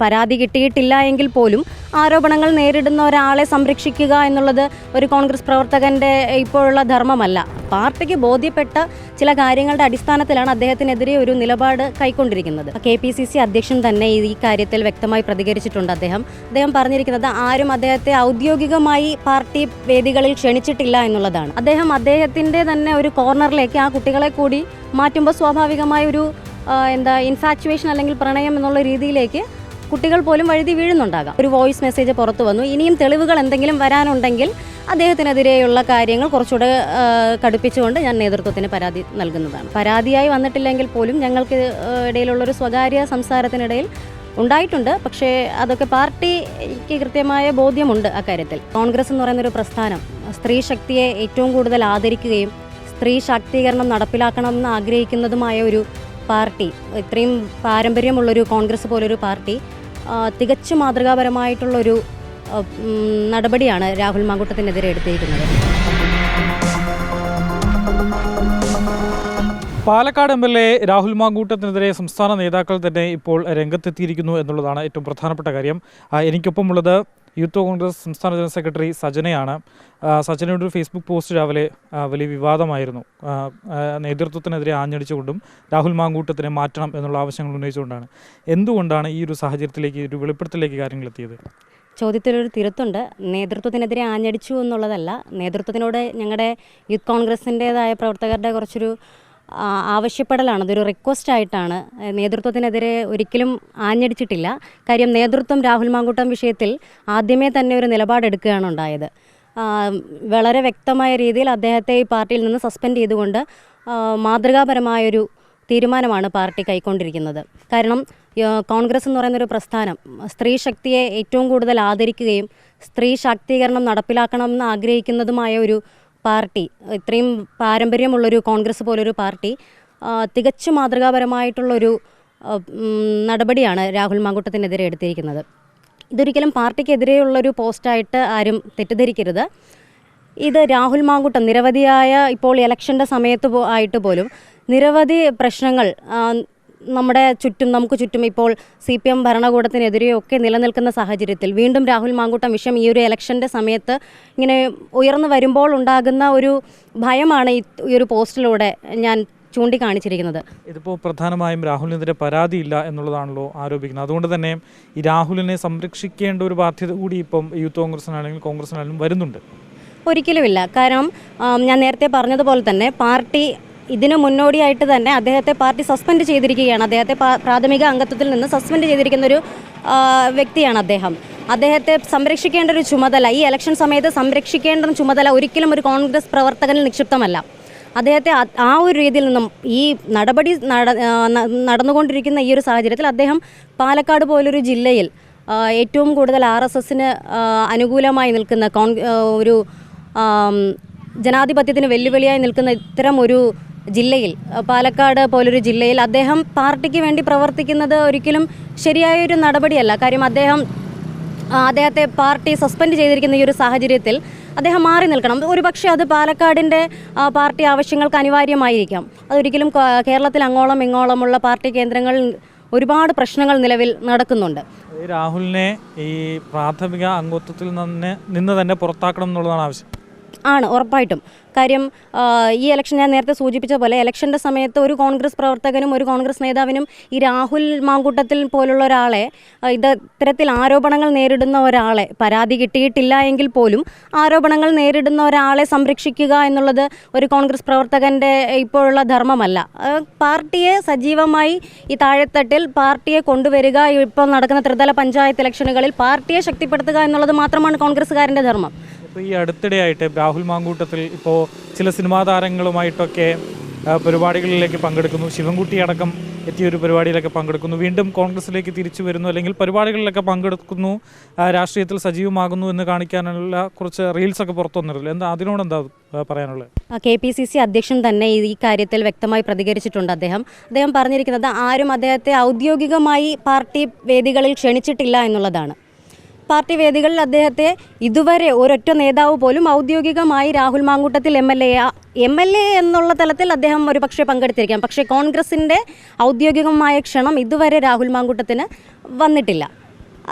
പരാതി കിട്ടിയിട്ടില്ല എങ്കിൽ പോലും ആരോപണങ്ങൾ നേരിടുന്ന ഒരാളെ സംരക്ഷിക്കുക എന്നുള്ളത് ഒരു കോൺഗ്രസ് പ്രവർത്തകൻ്റെ ഇപ്പോഴുള്ള ധർമ്മമല്ല. പാർട്ടിക്ക് ബോധ്യപ്പെട്ട ചില കാര്യങ്ങളുടെ അടിസ്ഥാനത്തിലാണ് അദ്ദേഹത്തിനെതിരെ ഒരു നിലപാട് കൈക്കൊണ്ടിരിക്കുന്നത്. KPCC അധ്യക്ഷൻ തന്നെ ഈ കാര്യത്തിൽ വ്യക്തമായി പ്രതികരിച്ചിട്ടുണ്ട്. അദ്ദേഹം പറഞ്ഞിരിക്കുന്നത് ആരും അദ്ദേഹത്തെ ഔദ്യോഗികമായി പാർട്ടി വേദികളിൽ ക്ഷണിച്ചിട്ടില്ല എന്നുള്ളതാണ്. അദ്ദേഹത്തിൻ്റെ തന്നെ ഒരു കോർണറിലേക്ക് ആ കുട്ടികളെ കൂടി മാറ്റുമ്പോൾ സ്വാഭാവികമായ ഒരു ഇൻഫാക്ച്വേഷൻ അല്ലെങ്കിൽ പ്രണയം എന്നുള്ള രീതിയിലേക്ക് കുട്ടികൾ പോലും വഴുതി വീഴുന്നുണ്ടാകാം. ഒരു വോയിസ് മെസ്സേജ് പുറത്തു വന്നു. ഇനിയും തെളിവുകൾ എന്തെങ്കിലും വരാനുണ്ടെങ്കിൽ അദ്ദേഹത്തിനെതിരെയുള്ള കാര്യങ്ങൾ കുറച്ചുകൂടെ കടുപ്പിച്ചുകൊണ്ട് ഞാൻ നേതൃത്വത്തിന് പരാതി നൽകുന്നതാണ്. പരാതിയായി വന്നിട്ടില്ലെങ്കിൽ പോലും ഞങ്ങൾക്ക് ഇടയിലുള്ളൊരു സ്വകാര്യ സംസാരത്തിനിടയിൽ ഉണ്ടായിട്ടുണ്ട്. പക്ഷേ അതൊക്കെ പാർട്ടിക്ക് കൃത്യമായ ബോധ്യമുണ്ട് അക്കാര്യത്തിൽ. കോൺഗ്രസ് എന്ന് പറയുന്നൊരു പ്രസ്ഥാനം സ്ത്രീ ശക്തിയെ ഏറ്റവും കൂടുതൽ ആദരിക്കുകയും സ്ത്രീ ശാക്തീകരണം നടപ്പിലാക്കണമെന്ന് ആഗ്രഹിക്കുന്നതുമായ ഒരു പാർട്ടി, ഇത്രയും പാരമ്പര്യമുള്ളൊരു കോൺഗ്രസ് പോലൊരു പാർട്ടി തികച്ചും മാതൃകാപരമായിട്ടുള്ളൊരു നടപടിയാണ് രാഹുൽ മാങ്കൂട്ടത്തിനെതിരെ എടുത്തിരിക്കുന്നത്. പാലക്കാട് MLA രാഹുൽ മാങ്കൂട്ടത്തിനെതിരെ സംസ്ഥാന നേതാക്കൾ തന്നെ ഇപ്പോൾ രംഗത്തെത്തിയിരിക്കുന്നു എന്നുള്ളതാണ് ഏറ്റവും പ്രധാനപ്പെട്ട കാര്യം. എനിക്കൊപ്പമുള്ളത് യൂത്ത് കോൺഗ്രസ് സംസ്ഥാന ജനറൽ സെക്രട്ടറി സജനയാണ്. സജനയുടെ ഒരു ഫേസ്ബുക്ക് പോസ്റ്റ് രാവിലെ വലിയ വിവാദമായിരുന്നു. നേതൃത്വത്തിനെതിരെ ആഞ്ഞടിച്ചുകൊണ്ടും രാഹുൽ മാങ്കൂട്ടത്തിനെ മാറ്റണം എന്നുള്ള ആവശ്യങ്ങൾ ഉന്നയിച്ചുകൊണ്ടാണ്. എന്തുകൊണ്ടാണ് ഈ ഒരു സാഹചര്യത്തിലേക്ക്, ഒരു വെളിപ്പെടുത്തലിലേക്ക് കാര്യങ്ങൾ എത്തിയത്? ചോദ്യത്തിലൊരു തിരുത്തുണ്ട്. നേതൃത്വത്തിനെതിരെ ആഞ്ഞടിച്ചു എന്നുള്ളതല്ല. നേതൃത്വത്തിനോട് ഞങ്ങളുടെ യൂത്ത് കോൺഗ്രസിൻ്റേതായ പ്രവർത്തകരുടെ കുറച്ചൊരു ആവശ്യപ്പെടലാണ്, അതൊരു റിക്വസ്റ്റ് ആയിട്ടാണ്. നേതൃത്വത്തിനെതിരെ ഒരിക്കലും ആഞ്ഞടിച്ചിട്ടില്ല. കാര്യം നേതൃത്വം രാഹുൽ മാങ്കൂട്ടം വിഷയത്തിൽ ആദ്യമേ തന്നെ ഒരു നിലപാടെടുക്കുകയാണ് ഉണ്ടായത്. വളരെ വ്യക്തമായ രീതിയിൽ അദ്ദേഹത്തെ ഈ പാർട്ടിയിൽ നിന്ന് സസ്പെൻഡ് ചെയ്തുകൊണ്ട് മാതൃകാപരമായൊരു തീരുമാനമാണ് പാർട്ടി കൈക്കൊണ്ടിരിക്കുന്നത്. കാരണം കോൺഗ്രസ് എന്ന് പറയുന്നൊരു പ്രസ്ഥാനം സ്ത്രീ ശക്തിയെ ഏറ്റവും കൂടുതൽ ആദരിക്കുകയും സ്ത്രീ ശാക്തീകരണം നടപ്പിലാക്കണമെന്ന് ആഗ്രഹിക്കുന്നതുമായ ഒരു പാർട്ടി, ഇത്രയും പാരമ്പര്യമുള്ളൊരു കോൺഗ്രസ് പോലൊരു പാർട്ടി തികച്ചും മാതൃകാപരമായിട്ടുള്ളൊരു നടപടിയാണ് രാഹുൽ മാങ്കൂട്ടത്തിനെതിരെ എടുത്തിരിക്കുന്നത്. ഇതൊരിക്കലും പാർട്ടിക്കെതിരെയുള്ളൊരു പോസ്റ്റായിട്ട് ആരും തെറ്റിദ്ധരിക്കരുത്. ഇത് രാഹുൽ മാങ്കൂട്ടം നിരവധിയായ, ഇപ്പോൾ ഇലക്ഷൻ്റെ സമയത്ത് ആയിട്ട് പോലും നിരവധി പ്രശ്നങ്ങൾ നമുക്ക് ചുറ്റും ഇപ്പോൾ CPM ഭരണകൂടത്തിനെതിരെയൊക്കെ നിലനിൽക്കുന്ന സാഹചര്യത്തിൽ വീണ്ടും രാഹുൽ മാങ്കൂട്ടം വിഷയം ഈ ഒരു ഇലക്ഷൻ്റെ സമയത്ത് ഇങ്ങനെ ഉയർന്നു വരുമ്പോൾ ഉണ്ടാകുന്ന ഒരു ഭയമാണ് ഈ ഒരു പോസ്റ്റിലൂടെ ഞാൻ ചൂണ്ടിക്കാണിച്ചിരിക്കുന്നത്. ഇതിപ്പോൾ പ്രധാനമായും രാഹുലിനെതിരെ പരാതിയില്ല എന്നുള്ളതാണല്ലോ ആരോപിക്കുന്നത്. അതുകൊണ്ട് തന്നെ ഈ രാഹുലിനെ സംരക്ഷിക്കേണ്ട ഒരു ബാധ്യത കൂടി ഇപ്പം യൂത്ത് കോൺഗ്രസിനാണെങ്കിലും കോൺഗ്രസിനാണെങ്കിലും വരുന്നുണ്ട്. ഒരിക്കലുമില്ല. കാരണം ഞാൻ നേരത്തെ പറഞ്ഞതുപോലെ തന്നെ പാർട്ടി ഇതിന് മുന്നോടിയായിട്ട് തന്നെ അദ്ദേഹത്തെ പാർട്ടി സസ്പെൻഡ് ചെയ്തിരിക്കുകയാണ്. അദ്ദേഹത്തെ പ്രാഥമിക അംഗത്വത്തിൽ നിന്ന് സസ്പെൻഡ് ചെയ്തിരിക്കുന്നൊരു വ്യക്തിയാണ് അദ്ദേഹത്തെ സംരക്ഷിക്കേണ്ട ഒരു ചുമതല, ഈ ഇലക്ഷൻ സമയത്ത് സംരക്ഷിക്കേണ്ട ചുമതല ഒരിക്കലും ഒരു കോൺഗ്രസ് പ്രവർത്തകനിൽ നിക്ഷിപ്തമല്ല. അദ്ദേഹത്തെ ആ ഒരു രീതിയിൽ നിന്നും ഈ നടപടി നടന്നുകൊണ്ടിരിക്കുന്ന ഈ ഒരു സാഹചര്യത്തിൽ അദ്ദേഹം പാലക്കാട് പോലൊരു ജില്ലയിൽ ഏറ്റവും കൂടുതൽ RSSന് അനുകൂലമായി നിൽക്കുന്ന ഒരു ജനാധിപത്യത്തിന് വെല്ലുവിളിയായി നിൽക്കുന്ന ഇത്തരം ഒരു ജില്ലയിൽ, പാലക്കാട് പോലൊരു ജില്ലയിൽ അദ്ദേഹം പാർട്ടിക്ക് വേണ്ടി പ്രവർത്തിക്കുന്നത് ഒരിക്കലും ശരിയായൊരു നടപടിയല്ല. കാര്യം അദ്ദേഹത്തെ പാർട്ടി സസ്പെൻഡ് ചെയ്തിരിക്കുന്ന ഈ ഒരു സാഹചര്യത്തിൽ അദ്ദേഹം മാറി നിൽക്കണം. ഒരുപക്ഷെ അത് പാലക്കാടിൻ്റെ പാർട്ടി ആവശ്യങ്ങൾക്ക് അനിവാര്യമായിരിക്കാം. അതൊരിക്കലും കേരളത്തിൽ അങ്ങോളം ഇങ്ങോളമുള്ള പാർട്ടി കേന്ദ്രങ്ങളിൽ ഒരുപാട് പ്രശ്നങ്ങൾ നിലവിൽ നടക്കുന്നുണ്ട്. രാഹുലിനെ ഈ പ്രാഥമിക അംഗത്വത്തിൽ നിന്ന് തന്നെ പുറത്താക്കണം എന്നുള്ളതാണ് ആവശ്യം. ആണ്, ഉറപ്പായിട്ടും. കാര്യം ഈ ഇലക്ഷൻ ഞാൻ നേരത്തെ സൂചിപ്പിച്ച പോലെ ഇലക്ഷൻ്റെ സമയത്ത് ഒരു കോൺഗ്രസ് പ്രവർത്തകനും ഒരു കോൺഗ്രസ് നേതാവിനും ഈ രാഹുൽ മാങ്കൂട്ടത്തിൽ പോലുള്ള ഒരാളെ, ഇത്തരത്തിൽ ആരോപണങ്ങൾ നേരിടുന്ന ഒരാളെ, പരാതി കിട്ടിയിട്ടില്ല എങ്കിൽ പോലും ആരോപണങ്ങൾ നേരിടുന്ന ഒരാളെ സംരക്ഷിക്കുക എന്നുള്ളത് ഒരു കോൺഗ്രസ് പ്രവർത്തകൻ്റെ ഇപ്പോഴുള്ള ധർമ്മമല്ല. പാർട്ടിയെ സജീവമായി ഈ താഴെത്തട്ടിൽ പാർട്ടിയെ കൊണ്ടുവരിക, ഇപ്പോൾ നടക്കുന്ന ത്രിതല പഞ്ചായത്ത് ഇലക്ഷനുകളിൽ പാർട്ടിയെ ശക്തിപ്പെടുത്തുക എന്നുള്ളത് മാത്രമാണ് കോൺഗ്രസ്സുകാരൻ്റെ ധർമ്മം. ഇപ്പോൾ ഈ അടുത്തിടെയായിട്ട് രാഹുൽ മാങ്കൂട്ടത്തിൽ ഇപ്പോൾ ചില സിനിമാ താരങ്ങളുമായിട്ടൊക്കെ പരിപാടികളിലേക്ക് പങ്കെടുക്കുന്നു. ശിവൻകുട്ടി അടക്കം എത്തിയൊരു പരിപാടിയിലൊക്കെ പങ്കെടുക്കുന്നു. വീണ്ടും കോൺഗ്രസിലേക്ക് തിരിച്ചു വരുന്നു, അല്ലെങ്കിൽ പരിപാടികളിലൊക്കെ പങ്കെടുക്കുന്നു, രാഷ്ട്രീയത്തിൽ സജീവമാകുന്നു എന്ന് കാണിക്കാനുള്ള കുറച്ച് റീൽസൊക്കെ പുറത്തു വന്നിട്ടില്ല. അതിനോടെന്താ പറയാനുള്ളത്? KPCC അധ്യക്ഷൻ തന്നെ ഈ കാര്യത്തിൽ വ്യക്തമായി പ്രതികരിച്ചിട്ടുണ്ട്. അദ്ദേഹം പറഞ്ഞിരിക്കുന്നത് ആരും അദ്ദേഹത്തെ ഔദ്യോഗികമായി പാർട്ടി വേദികളിൽ ക്ഷണിച്ചിട്ടില്ല എന്നുള്ളതാണ്. പാർട്ടി വേദികളിൽ അദ്ദേഹത്തെ ഇതുവരെ ഒരൊറ്റ നേതാവ് പോലും ഔദ്യോഗികമായി രാഹുൽ മാങ്കൂട്ടത്തിൽ MLA എന്നുള്ള തലത്തിൽ അദ്ദേഹം ഒരു പക്ഷേ പങ്കെടുത്തിരിക്കാം. പക്ഷേ കോൺഗ്രസിൻ്റെ ഔദ്യോഗികമായ ക്ഷണം ഇതുവരെ രാഹുൽ മാങ്കൂട്ടത്തിന് വന്നിട്ടില്ല.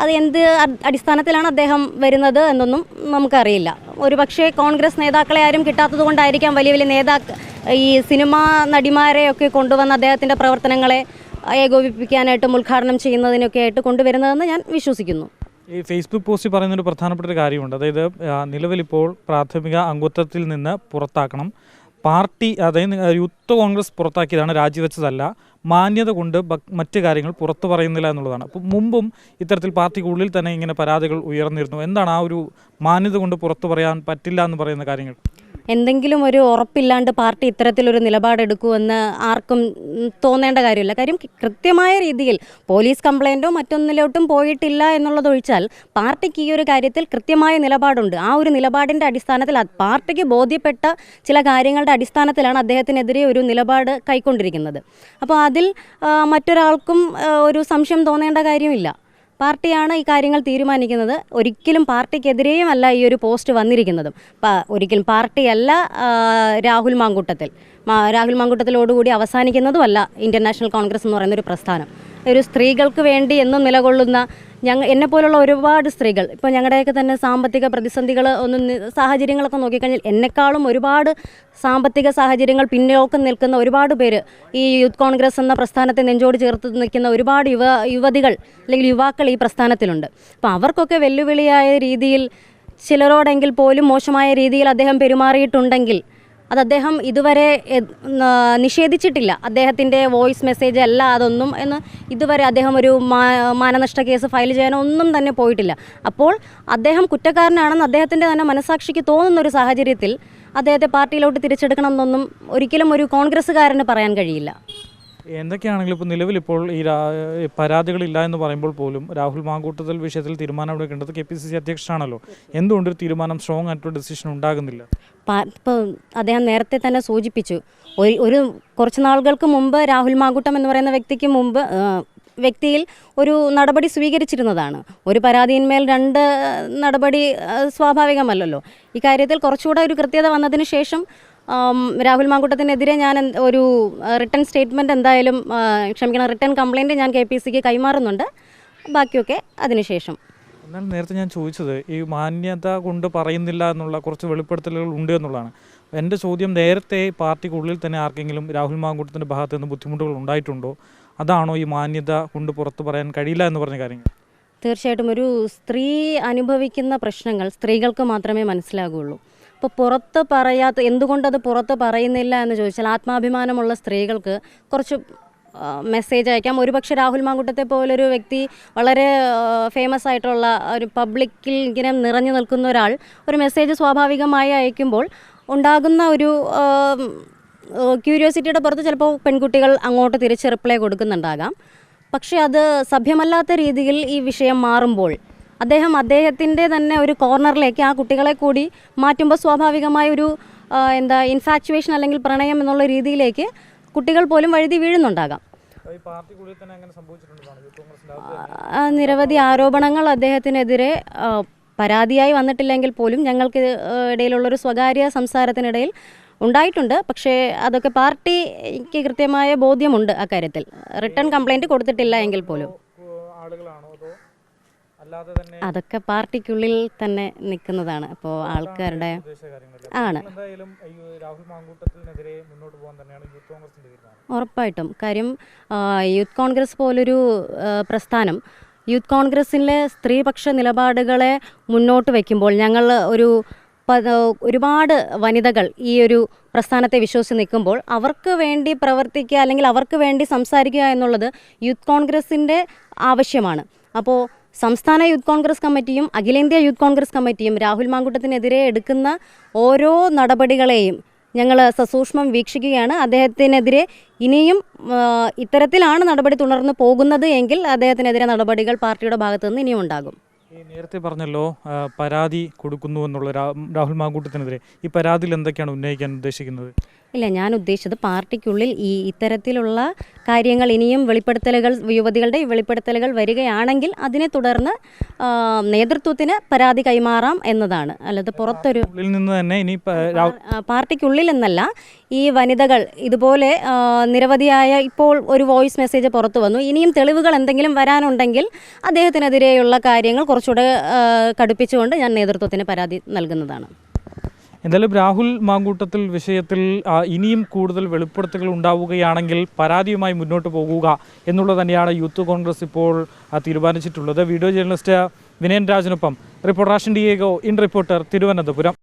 അത് എന്ത് അടിസ്ഥാനത്തിലാണ് അദ്ദേഹം വരുന്നത് എന്നൊന്നും നമുക്കറിയില്ല. ഒരു പക്ഷേ കോൺഗ്രസ് നേതാക്കളെ ആരും കിട്ടാത്തത് കൊണ്ടായിരിക്കാം വലിയ വലിയ ഈ സിനിമാ നടിമാരെയൊക്കെ കൊണ്ടുവന്ന് അദ്ദേഹത്തിൻ്റെ പ്രവർത്തനങ്ങളെ ഏകോപിപ്പിക്കാനായിട്ടും ഉദ്ഘാടനം ചെയ്യുന്നതിനൊക്കെ ആയിട്ട് കൊണ്ടുവരുന്നതെന്ന് ഞാൻ വിശ്വസിക്കുന്നു. ഈ ഫേസ്ബുക്ക് പോസ്റ്റിൽ പറയുന്നൊരു പ്രധാനപ്പെട്ട ഒരു കാര്യമുണ്ട്. അതായത് നിലവിലിപ്പോൾ പ്രാഥമിക അംഗത്വത്തിൽ നിന്ന് പുറത്താക്കണം, പാർട്ടി അതായത് യൂത്ത് കോൺഗ്രസ് പുറത്താക്കിയതാണ്, രാജിവെച്ചതല്ല, മാന്യത കൊണ്ട് മറ്റ് കാര്യങ്ങൾ പുറത്തു പറയുന്നില്ല എന്നുള്ളതാണ്. അപ്പോൾ മുമ്പും ഇത്തരത്തിൽ പാർട്ടിക്കുള്ളിൽ തന്നെ ഇങ്ങനെ പരാതികൾ ഉയർന്നിരുന്നു. എന്താണ് ആ ഒരു മാന്യത കൊണ്ട് പുറത്തു പറയാൻ പറ്റില്ല എന്ന് പറയുന്ന കാര്യങ്ങൾ? എന്തെങ്കിലും ഒരു ഉറപ്പില്ലാണ്ട് പാർട്ടി ഇത്തരത്തിലൊരു നിലപാടെടുക്കുമെന്ന് ആർക്കും തോന്നേണ്ട കാര്യമില്ല. കാര്യം കൃത്യമായ രീതിയിൽ പോലീസ് കംപ്ലയിൻറ്റോ മറ്റൊന്നിലോട്ടും പോയിട്ടില്ല എന്നുള്ളതൊഴിച്ചാൽ പാർട്ടിക്ക് ഈ ഒരു കാര്യത്തിൽ കൃത്യമായ നിലപാടുണ്ട്. ആ ഒരു നിലപാടിൻ്റെ അടിസ്ഥാനത്തിൽ പാർട്ടിക്ക് ബോധ്യപ്പെട്ട ചില കാര്യങ്ങളുടെ അടിസ്ഥാനത്തിലാണ് അദ്ദേഹത്തിനെതിരെ ഒരു നിലപാട് കൈക്കൊണ്ടിരിക്കുന്നത്. അപ്പോൾ അതിൽ മറ്റൊരാൾക്കും ഒരു സംശയം തോന്നേണ്ട കാര്യമില്ല. പാർട്ടിയാണ് ഈ കാര്യങ്ങൾ തീരുമാനിക്കുന്നത്. ഒരിക്കലും പാർട്ടിക്കെതിരെയുമല്ല ഈ ഒരു പോസ്റ്റ് വന്നിരിക്കുന്നതും. ഒരിക്കലും പാർട്ടിയല്ല രാഹുൽ മാങ്കൂട്ടത്തിലോടുകൂടി അവസാനിക്കുന്നതുമല്ല ഇന്ത്യൻ നാഷണൽ കോൺഗ്രസ് എന്ന് പറയുന്നൊരു പ്രസ്ഥാനം. ഒരു സ്ത്രീകൾക്ക് വേണ്ടി എന്നും നിലകൊള്ളുന്ന എന്നെപ്പോലുള്ള ഒരുപാട് സ്ത്രീകൾ, ഇപ്പോൾ ഞങ്ങളുടെയൊക്കെ തന്നെ സാമ്പത്തിക പ്രതിസന്ധികൾ സാഹചര്യങ്ങളൊക്കെ നോക്കിക്കഴിഞ്ഞാൽ എന്നെക്കാളും ഒരുപാട് സാമ്പത്തിക സാഹചര്യങ്ങൾ പിന്നോക്കം നിൽക്കുന്ന ഒരുപാട് പേര് ഈ യൂത്ത് കോൺഗ്രസ് എന്ന പ്രസ്ഥാനത്തെ നെഞ്ചോട് ചേർത്ത് നിൽക്കുന്ന ഒരുപാട് യുവതികൾ അല്ലെങ്കിൽ യുവാക്കൾ ഈ പ്രസ്ഥാനത്തിലുണ്ട്. അപ്പോൾ അവർക്കൊക്കെ വെല്ലുവിളിയായ രീതിയിൽ ചിലരോടെങ്കിൽ പോലും മോശമായ രീതിയിൽ അദ്ദേഹം പെരുമാറിയിട്ടുണ്ടെങ്കിൽ അത് അദ്ദേഹം ഇതുവരെ നിഷേധിച്ചിട്ടില്ല. അദ്ദേഹത്തിൻ്റെ വോയിസ് മെസ്സേജ് അല്ല അതൊന്നും എന്ന് ഇതുവരെ അദ്ദേഹം ഒരു മാനനഷ്ട കേസ് ഫയൽ ചെയ്യാനോ ഒന്നും തന്നെ പോയിട്ടില്ല. അപ്പോൾ അദ്ദേഹം കുറ്റക്കാരനാണെന്ന് അദ്ദേഹത്തിൻ്റെ തന്നെ മനസാക്ഷിക്ക് തോന്നുന്നൊരു സാഹചര്യത്തിൽ അദ്ദേഹത്തെ പാർട്ടിയിലോട്ട് തിരിച്ചെടുക്കണം എന്നൊന്നും ഒരിക്കലും ഒരു കോൺഗ്രസ്സുകാരന് പറയാൻ കഴിയില്ല. എന്തൊക്കെയാണെങ്കിലും ഇപ്പോൾ നിലവിലിപ്പോൾ ഈ പരാതികളില്ല എന്ന് പറയുമ്പോൾ പോലും രാഹുൽ മാങ്കൂട്ടത്തിൽ വിഷയത്തിൽ തീരുമാനമെടുക്കേണ്ടത് KPCC അധ്യക്ഷനാണല്ലോ. എന്തുകൊണ്ടൊരു തീരുമാനം സ്ട്രോങ് ആയിട്ടുള്ള ഡിസിഷൻ ഉണ്ടാകുന്നില്ല? ഇപ്പോൾ അദ്ദേഹം നേരത്തെ തന്നെ സൂചിപ്പിച്ചു, ഒരു കുറച്ച് നാളുകൾക്ക് മുമ്പ് രാഹുൽ മാങ്കൂട്ടം എന്ന് പറയുന്ന വ്യക്തിയിൽ ഒരു നടപടി സ്വീകരിച്ചിരുന്നതാണ്. ഒരു പരാതിയിന്മേൽ 2 നടപടി സ്വാഭാവികമല്ലല്ലോ. ഇക്കാര്യത്തിൽ കുറച്ചുകൂടെ ഒരു കൃത്യത വന്നതിന് ശേഷം രാഹുൽ മാങ്കൂട്ടത്തിനെതിരെ ഞാൻ ഒരു റിട്ടൺ സ്റ്റേറ്റ്മെൻറ്റ് എന്തായാലും റിട്ടൺ കംപ്ലയിൻറ്റ് ഞാൻ KPCCക്ക് കൈമാറുന്നുണ്ട്. ബാക്കിയൊക്കെ അതിനുശേഷം. എന്നാൽ നേരത്തെ ഞാൻ ചോദിച്ചത് ഈ മാന്യത കൊണ്ട് പറയുന്നില്ല എന്നുള്ള കുറച്ച് വെളിപ്പെടുത്തലുകൾ ഉണ്ട് എന്നുള്ളതാണ്. എൻ്റെ ചോദ്യം, നേരത്തെ പാർട്ടിക്കുള്ളിൽ തന്നെ ആർക്കെങ്കിലും രാഹുൽ മാങ്കൂട്ടത്തിൻ്റെ ഭാഗത്ത് നിന്ന് ബുദ്ധിമുട്ടുകൾ ഉണ്ടായിട്ടുണ്ടോ? അതാണോ ഈ മാന്യത കൊണ്ട് പുറത്ത് പറയാൻ കഴിയില്ല എന്ന് പറഞ്ഞ കാര്യങ്ങൾ? തീർച്ചയായിട്ടും ഒരു സ്ത്രീ അനുഭവിക്കുന്ന പ്രശ്നങ്ങൾ സ്ത്രീകൾക്ക് മാത്രമേ മനസ്സിലാകുകയുള്ളൂ. ഇപ്പോൾ പുറത്ത് എന്തുകൊണ്ടത് പുറത്ത് പറയുന്നില്ല എന്ന് ചോദിച്ചാൽ ആത്മാഭിമാനമുള്ള സ്ത്രീകൾക്ക് കുറച്ച് മെസ്സേജ് അയക്കാം. ഒരുപക്ഷെ രാഹുൽ മാങ്കൂട്ടത്തെ പോലൊരു വ്യക്തി വളരെ ഫേമസ് ആയിട്ടുള്ള ഒരു പബ്ലിക്കിൽ ഇങ്ങനെ നിറഞ്ഞു നിൽക്കുന്ന ഒരാൾ ഒരു മെസ്സേജ് സ്വാഭാവികമായി അയക്കുമ്പോൾ ഉണ്ടാകുന്ന ഒരു ക്യൂരിയോസിറ്റിയുടെ പുറത്ത് ചിലപ്പോൾ പെൺകുട്ടികൾ അങ്ങോട്ട് തിരിച്ച് റിപ്ലൈ കൊടുക്കുന്നുണ്ടാകാം. പക്ഷേ അത് സഭ്യമല്ലാത്ത രീതിയിൽ ഈ വിഷയം മാറുമ്പോൾ അദ്ദേഹത്തിൻ്റെ തന്നെ ഒരു കോർണറിലേക്ക് ആ കുട്ടികളെ കൂടി മാറ്റുമ്പോൾ സ്വാഭാവികമായ ഒരു ഇൻഫാക്ച്വേഷൻ അല്ലെങ്കിൽ പ്രണയം എന്നുള്ള രീതിയിലേക്ക് കുട്ടികൾ പോലും വഴുതി വീഴുന്നുണ്ടാകാം. നിരവധി ആരോപണങ്ങൾ അദ്ദേഹത്തിനെതിരെ പരാതിയായി വന്നിട്ടില്ലെങ്കിൽ പോലും ഞങ്ങൾക്ക് ഇടയിലുള്ളൊരു സ്വകാര്യ സംസാരത്തിനിടയിൽ ഉണ്ടായിട്ടുണ്ട്. പക്ഷേ അതൊക്കെ പാർട്ടിക്ക് കൃത്യമായ ബോധ്യമുണ്ട് അക്കാര്യത്തിൽ. റിട്ടൺ കംപ്ലയിൻറ്റ് കൊടുത്തിട്ടില്ല എങ്കിൽ പോലും അതൊക്കെ പാർട്ടിക്കുള്ളിൽ തന്നെ നിൽക്കുന്നതാണ്. അപ്പോൾ ആൾക്കാരുടെ ആണ് ഉറപ്പായിട്ടും. കാര്യം യൂത്ത് കോൺഗ്രസ് പോലൊരു പ്രസ്ഥാനം യൂത്ത് കോൺഗ്രസിലെ സ്ത്രീപക്ഷ നിലപാടുകളെ മുന്നോട്ട് വയ്ക്കുമ്പോൾ ഞങ്ങൾ ഒരുപാട് വനിതകൾ ഈ ഒരു പ്രസ്ഥാനത്തെ വിശ്വസിച്ച് നിൽക്കുമ്പോൾ അവർക്ക് വേണ്ടി പ്രവർത്തിക്കുക അല്ലെങ്കിൽ അവർക്ക് വേണ്ടി സംസാരിക്കുക എന്നുള്ളത് യൂത്ത് കോൺഗ്രസിൻ്റെ ആവശ്യമാണ്. അപ്പോൾ സംസ്ഥാന യൂത്ത് കോൺഗ്രസ് കമ്മിറ്റിയും അഖിലേന്ത്യാ യൂത്ത് കോൺഗ്രസ് കമ്മിറ്റിയും രാഹുൽ മാങ്കൂട്ടത്തിനെതിരെ എടുക്കുന്ന ഓരോ നടപടികളെയും ഞങ്ങൾ സസൂക്ഷ്മം വീക്ഷിക്കുകയാണ്. അദ്ദേഹത്തിനെതിരെ ഇനിയും ഇത്തരത്തിലാണ് നടപടി തുടർന്ന് പോകുന്നത് എങ്കിൽ അദ്ദേഹത്തിനെതിരെ നടപടികൾ പാർട്ടിയുടെ ഭാഗത്തു നിന്ന് ഇനിയും ഉണ്ടാകും. നേരത്തെ പറഞ്ഞല്ലോ പരാതി കൊടുക്കുന്നു എന്നുള്ള രാഹുൽ മാങ്കൂട്ടത്തിനെതിരെ. ഈ പരാതിയിൽ എന്തൊക്കെയാണ് ഉന്നയിക്കാൻ ഉദ്ദേശിക്കുന്നത്? ഇല്ല, ഞാൻ ഉദ്ദേശിച്ചത് പാർട്ടിക്കുള്ളിൽ ഇത്തരത്തിലുള്ള കാര്യങ്ങൾ ഇനിയും യുവതികളുടെ വെളിപ്പെടുത്തലുകൾ വരികയാണെങ്കിൽ അതിനെ തുടർന്ന് നേതൃത്വത്തിന് പരാതി കൈമാറാം എന്നതാണ്. അല്ലാതെ പുറത്തൊരു നിന്ന് തന്നെ ഇനി പാർട്ടിക്കുള്ളിൽ എന്നല്ല, ഈ വനിതകൾ ഇതുപോലെ നിരവധിയായ ഇപ്പോൾ ഒരു വോയിസ് മെസ്സേജ് പുറത്തു വന്നു. ഇനിയും തെളിവുകൾ എന്തെങ്കിലും വരാനുണ്ടെങ്കിൽ അദ്ദേഹത്തിനെതിരെയുള്ള കാര്യങ്ങൾ കുറച്ചുകൂടെ കടുപ്പിച്ചുകൊണ്ട് ഞാൻ നേതൃത്വത്തിന് പരാതി നൽകുന്നതാണ്. എന്തായാലും രാഹുൽ മാങ്കൂട്ടത്തിൽ വിഷയത്തിൽ ഇനിയും കൂടുതൽ വെളിപ്പെടുത്തലുകൾ ഉണ്ടാവുകയാണെങ്കിൽ പരാതിയുമായി മുന്നോട്ട് പോകുക എന്നുള്ളത് തന്നെയാണ് യൂത്ത് കോൺഗ്രസ് ഇപ്പോൾ തീരുമാനിച്ചിട്ടുള്ളത്. വീഡിയോ ജേർണലിസ്റ്റ് വിനയൻ രാജിനൊപ്പം reporter Diego, in reporter, Thiruvananthapuram.